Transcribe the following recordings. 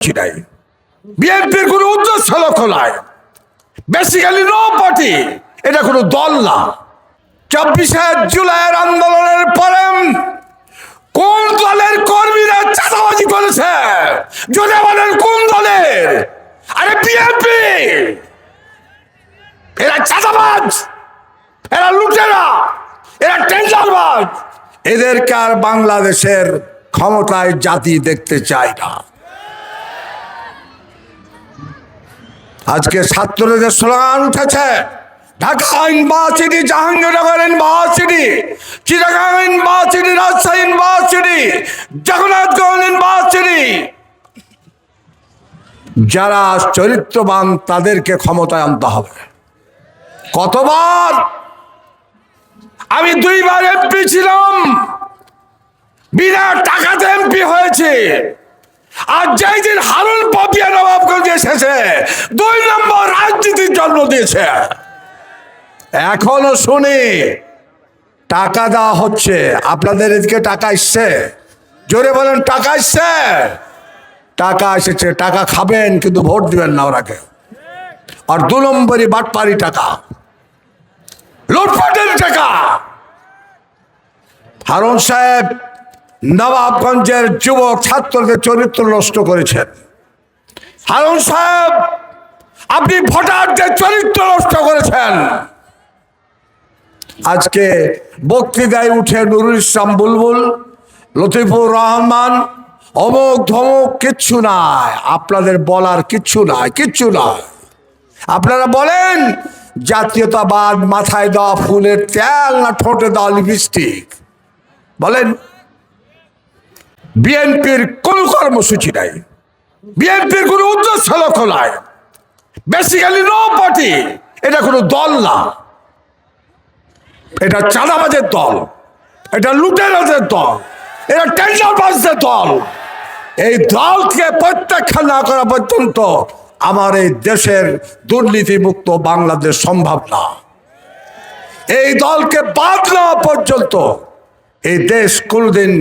নাই। বিএনপির কোন উদ্দেশ্য লক্ষ্য নাই, বেসিক্যালি নো পার্টি, এটা কোনো দল না। 24শে জুলাইয়ের আন্দোলনের পরে কোন দলের কর্মীরা চাঁদাবাজি করেছে? যদি বলেন কোন দলের? আরে বিএনপি। এরা চাঁদাবাজ, এরা লুটেরা, এরা টেন্ডারবাজ। এদেরকে আর বাংলাদেশের ক্ষমতায় জাতি দেখতে চায় না। আজকে ছাত্রদের স্লোগান উঠেছে, Dhaka university, Jahangirnagar university, Chittagong university, Rajshahi university, Jagannathganj university. যারা চরিত্রবান তাদেরকে ক্ষমতায় আনতে হবে। কতবার আমি 2বার এমপি ছিলাম, বিনা টাকাতে এমপি হয়েছে। আর যেই দিন হারুন পাপিয়া নবাবগঞ্জ এসেছে 2 নম্বর রাজনীতির জন্ম দিয়েছে। এখনো শুনি টাকা দেওয়া হচ্ছে। আপনাদের এদিকে টাকা এসছে? জোরে বলেন, টাকা এসছে? টাকা এসেছে, টাকা খাবেন কিন্তু ভোট দিবেন না ওরাকে। আর 2 নম্বরই বাটপারি টাকা, লুটপাটের টাকা। হারুন সাহেব নবাবগঞ্জের যুবক ছাত্রদের চরিত্র নষ্ট করেছেন। হারুন সাহেব, আপনি ভোটারদের চরিত্র নষ্ট করেছেন। আজকে বক্তৃতায় উঠে নুরুল ইসলাম বুলবুল, লতিফুর রহমান, অমুক ধমক, কিচ্ছু নাই। আপনাদের বলার কিচ্ছু নাই, কিচ্ছু নাই। আপনারা বলেন জাতীয়তাবাদ মাথায় দেওয়া ফুলের তেল না ঠোঁটে দেওয়া লিপস্টিক? বলেন। বিএনপির কোন কর্মসূচি নাই, বিএনপির কোন উদ্দেশ্য লক্ষ্য নাই, বেসিক্যালি নো পার্টি, এটা কোনো দল না। এটা চাঁদাবাজের দল, এটা লুটেরাদের দল, এটা টেন্ডারবাজদের দল। এই দলকে প্রত্যাখ্যান না করা পর্যন্ত আমার এই দেশের দুর্নীতিমুক্ত বাংলাদেশ সম্ভব না। এই দলকে বাদ নেওয়া পর্যন্ত এই দেশ কোনোদিন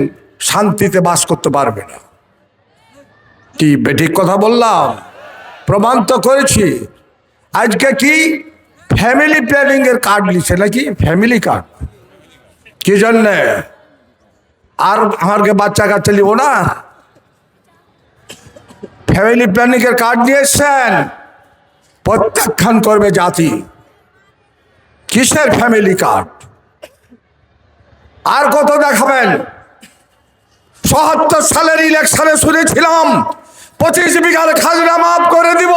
শান্তিতে বাস করতে পারবে না। কি বেঠিক কথা বললাম? প্রমাণ তো করেছি। আজকে কি ফ্যামিলি প্ল্যানিং এর কার্ড লিখছে নাকি? ফ্যামিলি কার্ড কি জন্যে? আর আমাকে বাচ্চা কাচ্চা লিব না? ফ্যামিলি প্ল্যানিং এর কার্ড নিয়ে এসছেন, প্রত্যাখ্যান করবে জাতি। কিসের ফ্যামিলি কার্ড? আর কত দেখাবেন? ৭৭ সালের ইলেকশনে শুনেছিলাম 25 বিঘার খাজনা মাফ করে দিব,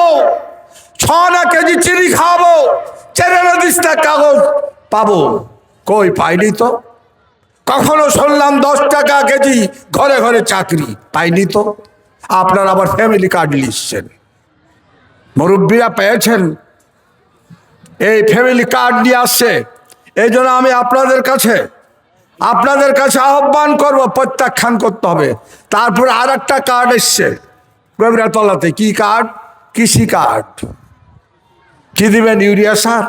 6 কেজি চিনি খাওয়াবো, 4 দিস্তা কাগজ পাবো। কই পাইনি তো। কখনো শুনলাম 10 টাকা কেজি ঘরে ঘরে চাকরি, পাইনি তো। আপনারা আবার ফ্যামিলি কার্ড লিখছেন। মুরব্বীরা পেয়েছেন, এই ফ্যামিলি কার্ড নিয়ে আসছে। এই জন্য আমি আপনাদের কাছে আহ্বান করব, প্রত্যাখ্যান করতে হবে। তারপরে আর একটা কার্ড এসছে গোবরাতলাতে। কি কার্ড? কৃষি কার্ড। কি দিবেন? ইউরিয়া সার।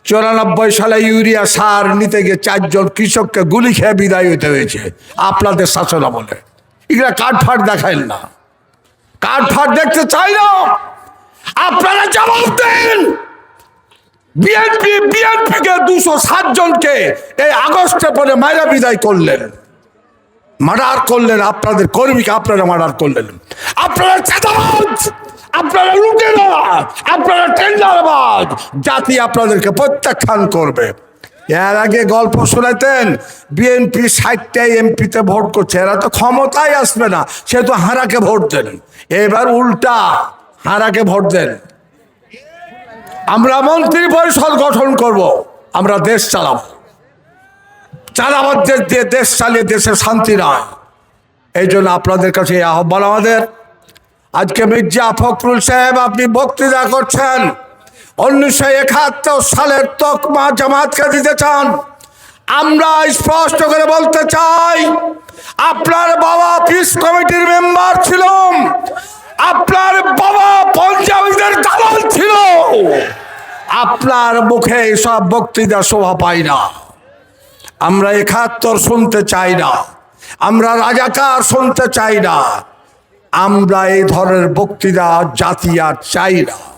94 সালে ইউরিয়া সার নিতে গিয়ে 4 জন কৃষককে গুলি খেয়ে বিদায় হতে হয়েছে আপনাদের শাসন আমলে। এগুলা কার্ড ফাট দেখাইল না, কার্ড ফাট দেখতে চাই না। আপনারা জবাব দেন। বিএনপিকে 207 জনকে এই আগস্টে পরে মাইরা বিদায় করলেন, মার্ডার করলেন। আপনাদের কর্মীকে আপনারা মার্ডার করলেন। আপনারা চাঁদাবাজ, আপনারা লুটেরা, আপনারা টেন্ডারবাজ। জাতি আপনাদেরকে প্রত্যাখ্যান করবে। এর আগে গল্প শোনাতেন বিএনপি 60টা এমপিতে ভোট করছে, এরা তো ক্ষমতায় আসবে না, সে তো হারাকে ভোট দেন। এবার উল্টা, হারাকে ভোট দেন। আমরা মন্ত্রী পরিষদ গঠন করব, আমরা দেশ চালাবো। চাঁদাবাজদের দিয়ে দেশ চালিয়ে দেশে শান্তি নয়। এই জন্য আপনাদের কাছে এই আহ্বান আমাদের। আজকে মির্জা ফখরুল সাহেব আপনি বক্তৃতা করছেন, 1971 সালের তকমা জামাতকে দিতে চান। আমরা স্পষ্ট করে বলতে চাই, আপনার বাবা পিস কমিটির মেম্বার ছিল, আপনার বাবা পঞ্জাবিদের দালাল ছিল। আপনার মুখে এসব বক্তৃতা শোভা পায় না। আমরা 71 শুনতে চাই না, আমরা রাজাকার শুনতে চাই না। আমরা এই ধরনের বক্তৃতা জাতি আর চাই না।